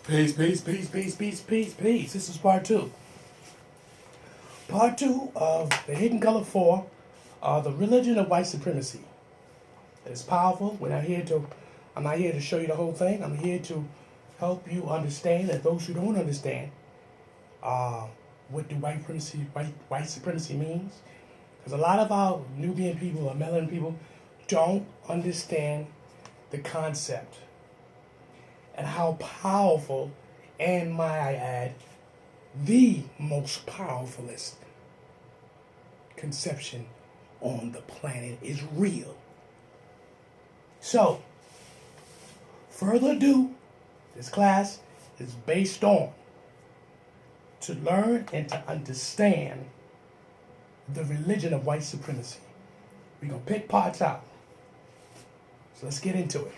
Peace, peace, peace, peace, peace, peace, peace. This is part two. Part two of the Hidden Color 4, the religion of white supremacy. It's powerful. I'm not here to show you the whole thing. I'm here to help you understand, and those who don't understand, what do white supremacy means. Because a lot of our Nubian people or melanin people don't understand the concept and how powerful, and might I add, the most powerfulest conception on the planet is real. So, further ado, this class is based on to learn and to understand the religion of white supremacy. We're going to pick parts out. So let's get into it.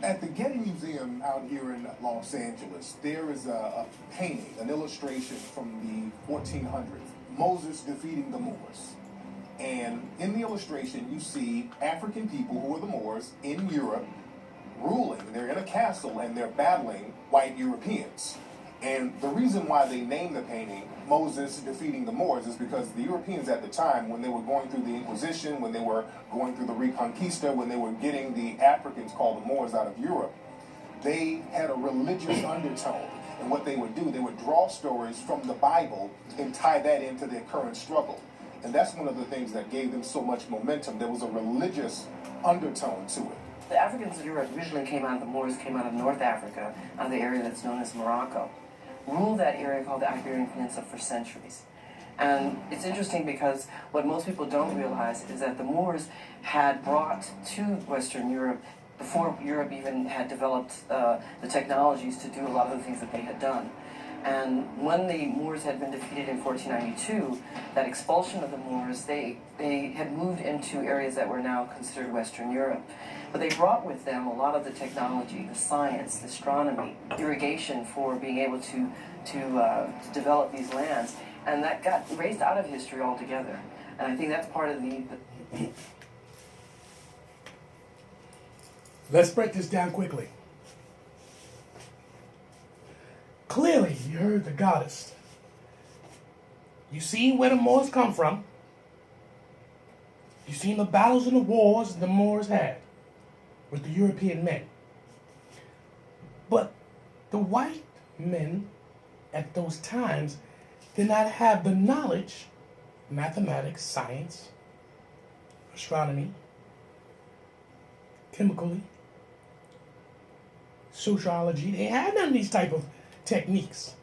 At the Getty Museum out here in Los Angeles, there is a painting, an illustration from the 1400s, Moses defeating the Moors. And in the illustration, you see African people who are the Moors in Europe ruling. They're in a castle and they're battling white Europeans. And the reason why they named the painting Moses defeating the Moors is because the Europeans at the time, when they were going through the Inquisition, when they were going through the Reconquista, when they were getting the Africans called the Moors out of Europe, they had a religious undertone. And what they would do, they would draw stories from the Bible and tie that into their current struggle. And that's one of the things that gave them so much momentum. There was a religious undertone to it. The Africans of Europe originally the Moors came out of North Africa, out of the area that's known as Morocco. Ruled that area called the Iberian Peninsula for centuries. And it's interesting because what most people don't realize is that the Moors had brought to Western Europe, before Europe even had developed the technologies to do a lot of the things that they had done. And when the Moors had been defeated in 1492, that expulsion of the Moors, they had moved into areas that were now considered Western Europe. But they brought with them a lot of the technology, the science, the astronomy, irrigation for being able to develop these lands. And that got erased out of history altogether. And I think that's part of the... Let's break this down quickly. Clearly, you heard the goddess. You seen where the Moors come from. You seen the battles and the wars the Moors had with the European men. But the white men at those times did not have the knowledge, mathematics, science, astronomy, chemically, sociology. They had none of these type of techniques.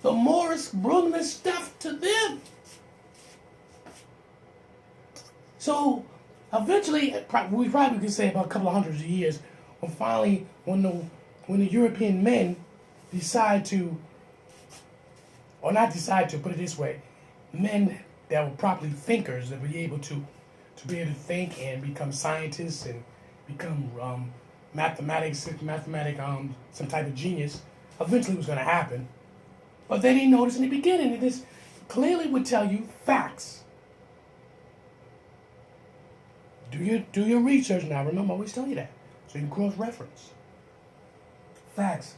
The Moors brought this stuff to them. So eventually, we probably could say about a couple of hundreds of years, when the European men decide to, or not decide to, put it this way, men that were properly thinkers, that were able to be able to think and become scientists and become some type of genius, eventually was going to happen. But they didn't notice in the beginning. And this clearly would tell you facts. Do your research now. Remember, I always tell you that. So you can cross-reference. Facts.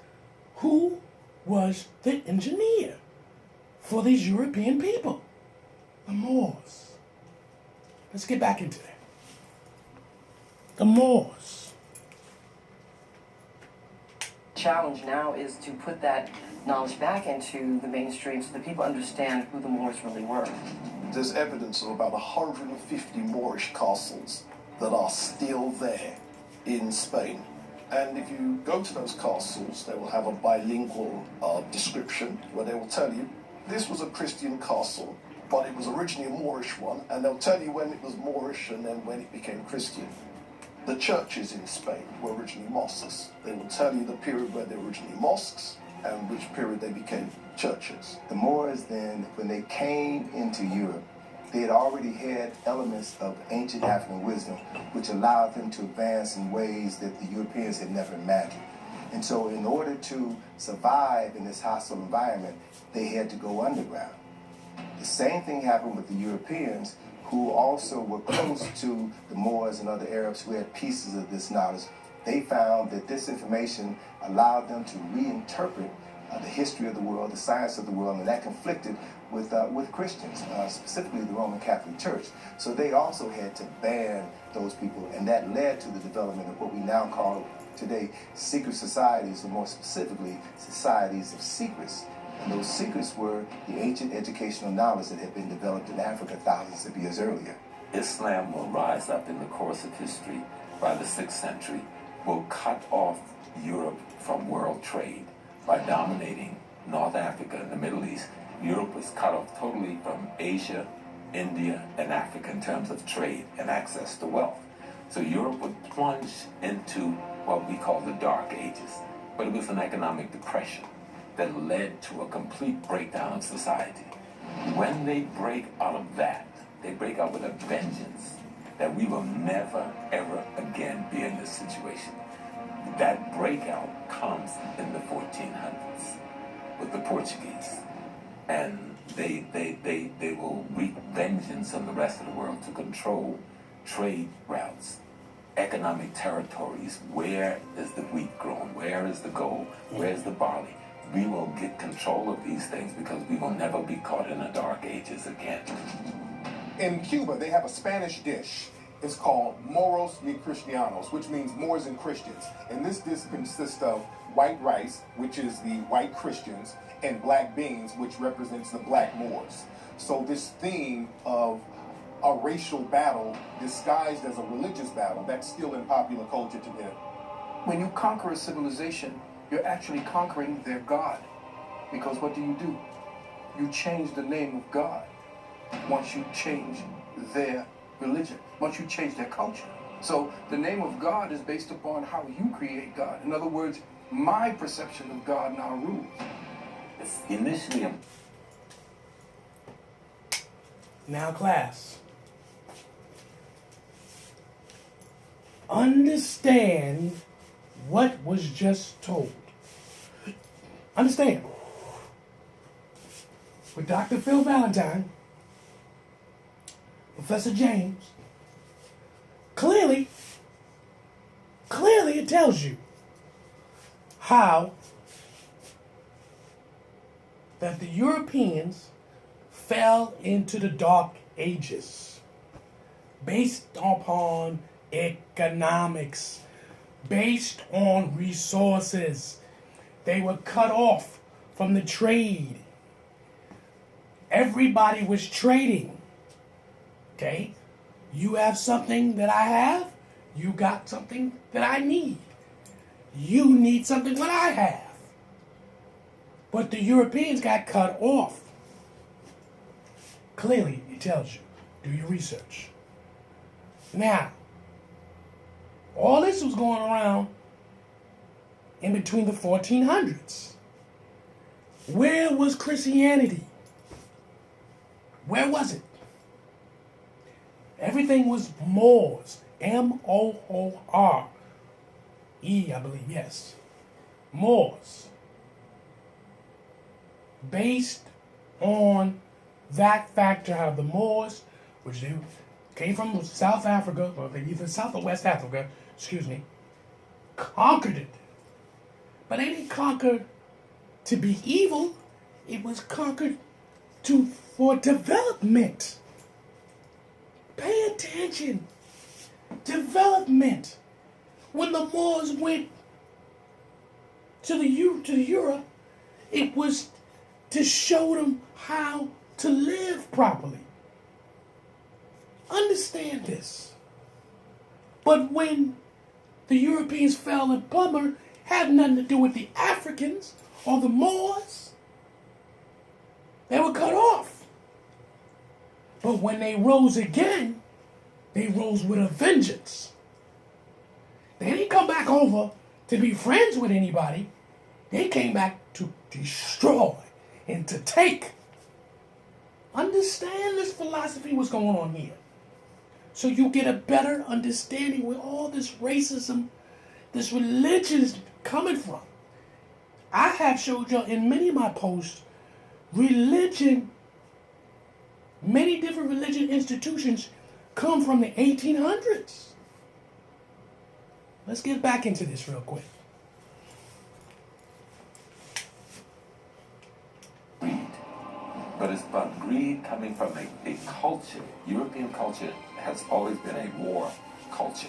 Who was the engineer for these European people? The Moors. Let's get back into that. The Moors. Challenge now is to put that knowledge back into the mainstream so that people understand who the Moors really were. There's evidence of about 150 Moorish castles that are still there in Spain. And if you go to those castles, they will have a bilingual description where they will tell you this was a Christian castle, but it was originally a Moorish one, and they'll tell you when it was Moorish and then when it became Christian. The churches in Spain were originally mosques. They will tell you the period where they were originally mosques and which period they became churches. The Moors then, when they came into Europe, they had already had elements of ancient African wisdom, which allowed them to advance in ways that the Europeans had never imagined. And so in order to survive in this hostile environment, they had to go underground. The same thing happened with the Europeans, who also were close to the Moors and other Arabs who had pieces of this knowledge. They found that this information allowed them to reinterpret the history of the world, the science of the world, and that conflicted with Christians, specifically the Roman Catholic Church. So they also had to ban those people, and that led to the development of what we now call today secret societies, or more specifically, societies of secrets. And those secrets were the ancient educational knowledge that had been developed in Africa thousands of years earlier. Islam will rise up in the course of history by the 6th century, will cut off Europe from world trade by dominating North Africa and the Middle East. Europe was cut off totally from Asia, India, and Africa in terms of trade and access to wealth. So Europe would plunge into what we call the Dark Ages. But it was an economic depression that led to a complete breakdown of society. When they break out of that, they break out with a vengeance that we will never, ever again be in this situation. That breakout comes in the 1400s with the Portuguese. And they will wreak vengeance on the rest of the world to control trade routes, economic territories. Where is the wheat grown? Where is the gold? Where is the barley? We will get control of these things because we will never be caught in the Dark Ages again. In Cuba, they have a Spanish dish. It's called Moros y Cristianos, which means Moors and Christians. And this dish consists of white rice, which is the white Christians, and black beans, which represents the black Moors. So this theme of a racial battle disguised as a religious battle, that's still in popular culture today. When you conquer a civilization, you're actually conquering their God. Because what do? You change the name of God once you change their religion, once you change their culture. So the name of God is based upon how you create God. In other words, my perception of God now rules. It's initially a... Now, class, understand what was just told. Understand. With Dr. Phil Valentine, Professor James, clearly it tells you how that the Europeans fell into the Dark Ages based upon economics, based on resources. They were cut off from the trade. Everybody was trading. Okay? You have something that I have. You got something that I need. You need something that I have. But the Europeans got cut off. Clearly, it tells you. Do your research. Now, all this was going around in between the 1400s. Where was Christianity? Where was it? Everything was Moors. M-O-O-R-E, I believe, yes. Moors. Based on that factor, how the Moors, which they came from South Africa, or either South or West Africa, conquered it. But they didn't conquer to be evil. It was conquered for development. Pay attention. Development. When the Moors went to Europe, it was to show them how to live properly. Understand this. But when the Europeans fell in plumber, had nothing to do with the Africans or the Moors. They were cut off. But when they rose again, they rose with a vengeance. They didn't come back over to be friends with anybody. They came back to destroy and to take. Understand this philosophy, what's going on here. So you get a better understanding where all this racism, this religion is coming from. I have showed y'all in many of my posts, religion, many different religion institutions come from the 1800s. Let's get back into this real quick. But it's about greed coming from a culture. European culture has always been a war culture.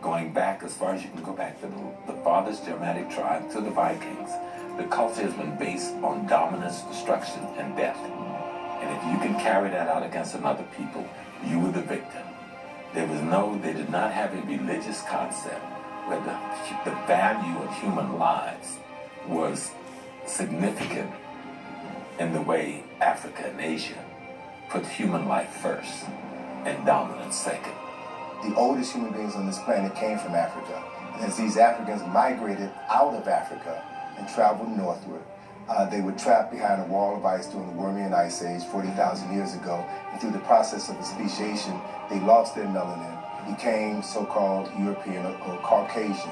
Going back as far as you can go back to the farthest Germanic tribe, to the Vikings, the culture has been based on dominance, destruction, and death. And if you can carry that out against another people, you were the victim. They did not have a religious concept where the value of human lives was significant in the way Africa and Asia put human life first and dominance second. The oldest human beings on this planet came from Africa. And as these Africans migrated out of Africa and traveled northward, they were trapped behind a wall of ice during the Wormian Ice Age 40,000 years ago. And through the process of speciation, they lost their melanin, became so-called European or Caucasian.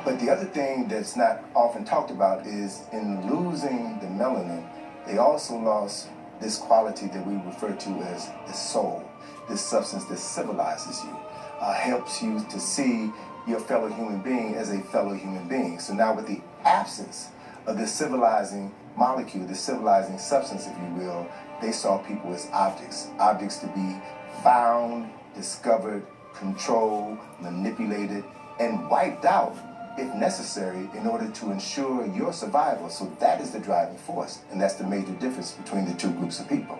But the other thing that's not often talked about is in losing the melanin, they also lost this quality that we refer to as the soul, this substance that civilizes you, helps you to see your fellow human being as a fellow human being. So now with the absence of this civilizing molecule, this civilizing substance, if you will, they saw people as objects to be found, discovered, controlled, manipulated, and wiped out if necessary, in order to ensure your survival. So that is the driving force, and that's the major difference between the two groups of people.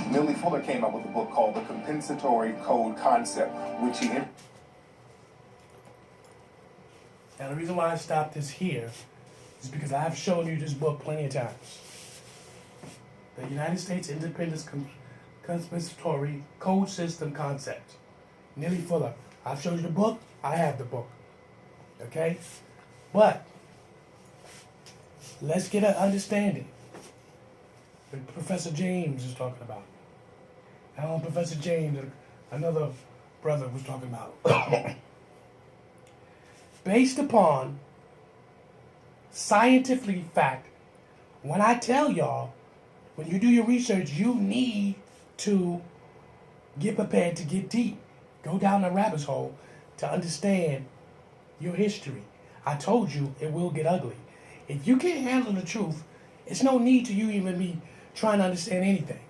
Millie Fuller came up with a book called The Compensatory Code Concept, which he... Now the reason why I stopped this here is because I've shown you this book plenty of times. The United States Independence Compensatory Code System Concept. Millie Fuller. I've showed you the book. I have the book. Okay? But let's get an understanding. What Professor James is talking about. Professor James, another brother, was talking about. Based upon scientific fact, when I tell y'all, when you do your research, you need to get prepared to get deep. Go down the rabbit hole to understand your history. I told you it will get ugly. If you can't handle the truth, it's no need to you even be trying to understand anything.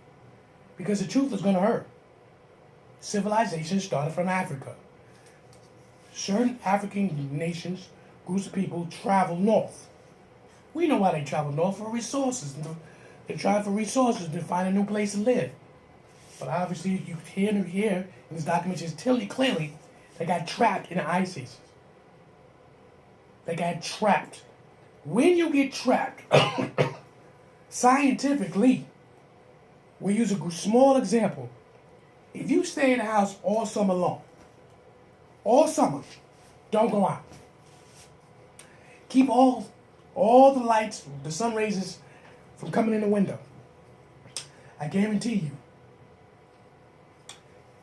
Because the truth is going to hurt. Civilization started from Africa. Certain African nations, groups of people, travel north. We know why they travel north, for resources. They try for resources to find a new place to live. But obviously, you hear in this document just tell you clearly, they got trapped in the ice ages. They got trapped. When you get trapped, scientifically, we use a small example. If you stay in the house all summer long, all summer, don't go out. Keep all the lights, the sun rays from coming in the window. I guarantee you,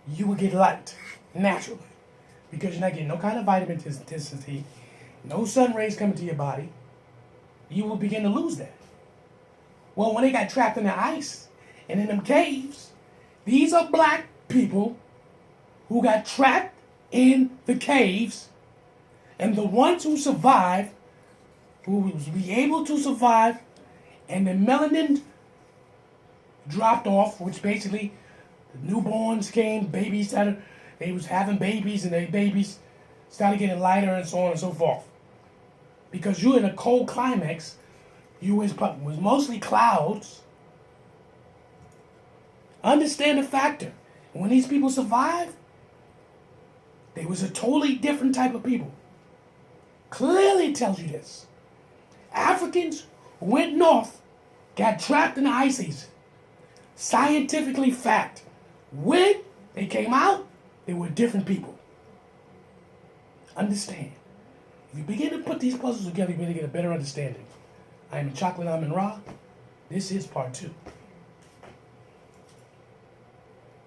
you will get light naturally because you're not getting no kind of vitamin intensity, no sun rays coming to your body. You will begin to lose that. Well, when they got trapped in the ice and in them caves, these are black people who got trapped in the caves, and the ones who survived, who was be able to survive, and the melanin dropped off, which basically the newborns came, babies started, they was having babies, and their babies started getting lighter and so on and so forth. Because you're in a cold climax, you was mostly clouds. Understand the factor. When these people survived, they was a totally different type of people. Clearly tells you this. Africans went north, got trapped in the ice age. Scientifically fact. When they came out, they were different people. Understand. If you begin to put these puzzles together, you begin to get a better understanding. I am Chocolate AMUN-RA. This is part 2.